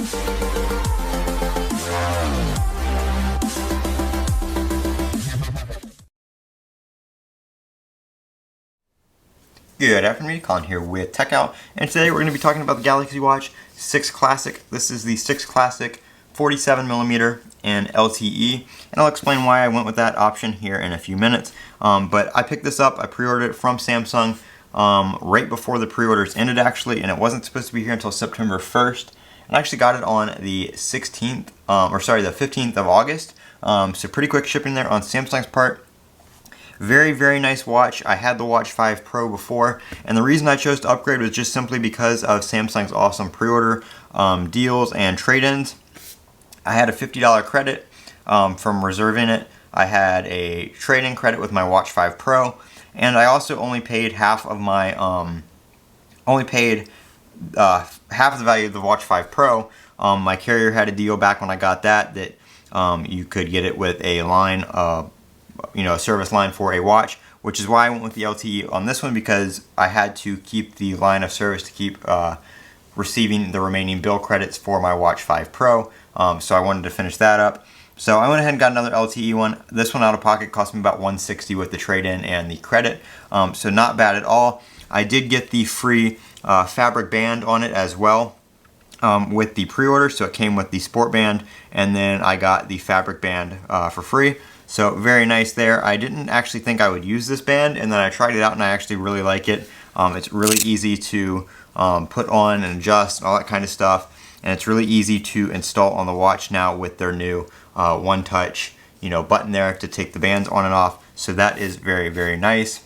Good afternoon, Colin here with Techout, and today we're going to be talking about the Galaxy Watch 6 Classic. This is the 6 Classic 47mm and LTE, and I'll explain why I went with that option here in a few minutes. But I picked this up, I pre-ordered it from Samsung right before the pre-orders ended actually, and it wasn't supposed to be here until September 1st. And I actually got it on the 15th of August, so pretty quick shipping there on Samsung's part. Very, very nice watch. I had the Watch 5 Pro before, and the reason I chose to upgrade was just simply because of Samsung's awesome pre-order deals and trade-ins. I had a $50 credit from reserving it. I had a trade-in credit with my Watch 5 Pro, and I also only paid half of my half of the value of the Watch 5 Pro. My carrier had a deal back when I got that you could get it with a line a service line for a watch, which is why I went with the LTE on this one, because I had to keep the line of service to keep receiving the remaining bill credits for my Watch 5 Pro. So I wanted to finish that up. So I went ahead and got another LTE one. This one out of pocket cost me about $160 with the trade-in and the credit. So not bad at all. I did get the free fabric band on it as well with the pre-order. So it came with the sport band, and then I got the fabric band for free. So very nice there. I didn't actually think I would use this band, and then I tried it out and I actually really like it. It's really easy to put on and adjust and all that kind of stuff, and it's really easy to install on the watch now with their new one-touch button there to take the bands on and off. So that is very, very nice.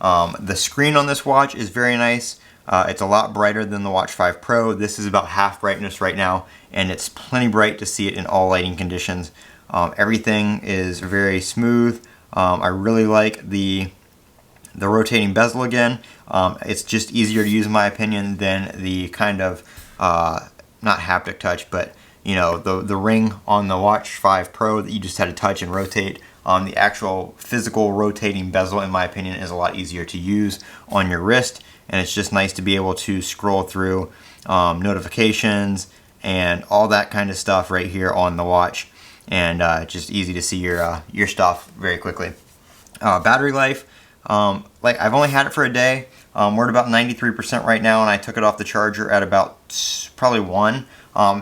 The screen on this watch is very nice. It's a lot brighter than the Watch 5 Pro. This is about half brightness right now, and it's plenty bright to see it in all lighting conditions. Everything is very smooth. I really like the rotating bezel again. It's just easier to use in my opinion than the kind of, not haptic touch, but the ring on the Watch 5 Pro that you just had to touch and rotate. The actual physical rotating bezel, in my opinion, is a lot easier to use on your wrist, and it's just nice to be able to scroll through notifications and all that kind of stuff right here on the watch. And just easy to see your stuff very quickly. Battery life, like I've only had it for a day. We're at about 93% right now, and I took it off the charger at about probably 1.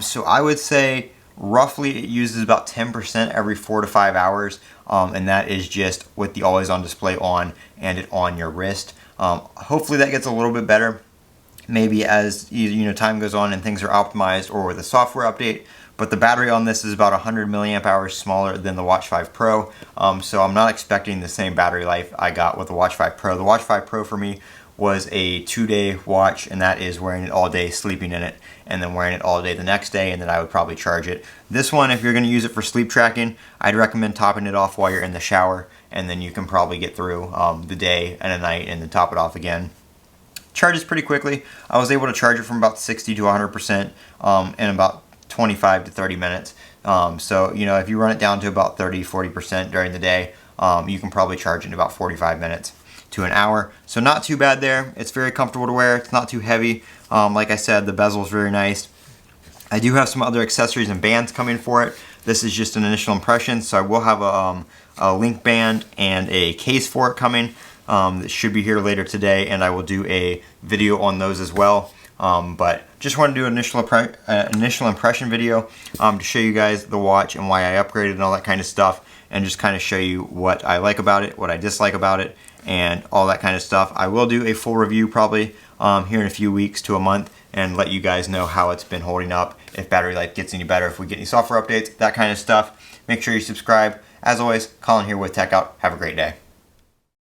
So I would say roughly it uses about 10% every 4 to 5 hours, and that is just with the always on display on and it on your wrist. Hopefully that gets a little bit better, maybe as time goes on and things are optimized, or with a software update. But the battery on this is about 100 milliamp hours smaller than the Watch 5 Pro, so I'm not expecting the same battery life I got with the Watch 5 Pro. The Watch 5 Pro for me was a 2-day watch, and that is wearing it all day, sleeping in it, and then wearing it all day the next day, and then I would probably charge it. This one, if you're going to use it for sleep tracking, I'd recommend topping it off while you're in the shower, and then you can probably get through the day and a night and then top it off again. Charges pretty quickly. I was able to charge it from about 60 to 100% in about 25 to 30 minutes. So if you run it down to about 30-40% during the day, you can probably charge it in about 45 minutes to an hour. So not too bad there. It's very comfortable to wear. It's not too heavy. Like I said, the bezel is very nice. I do have some other accessories and bands coming for it. This is just an initial impression, so I will have a link band and a case for it coming. That should be here later today, and I will do a video on those as well. But just wanted to do an initial impression video to show you guys the watch and why I upgraded and all that kind of stuff, and just kind of show you what I like about it, what I dislike about it, and all that kind of stuff. I will do a full review probably here in a few weeks to a month, and let you guys know how it's been holding up, if battery life gets any better, if we get any software updates, that kind of stuff. Make sure you subscribe. As always, Colin here with Techout. Have a great day.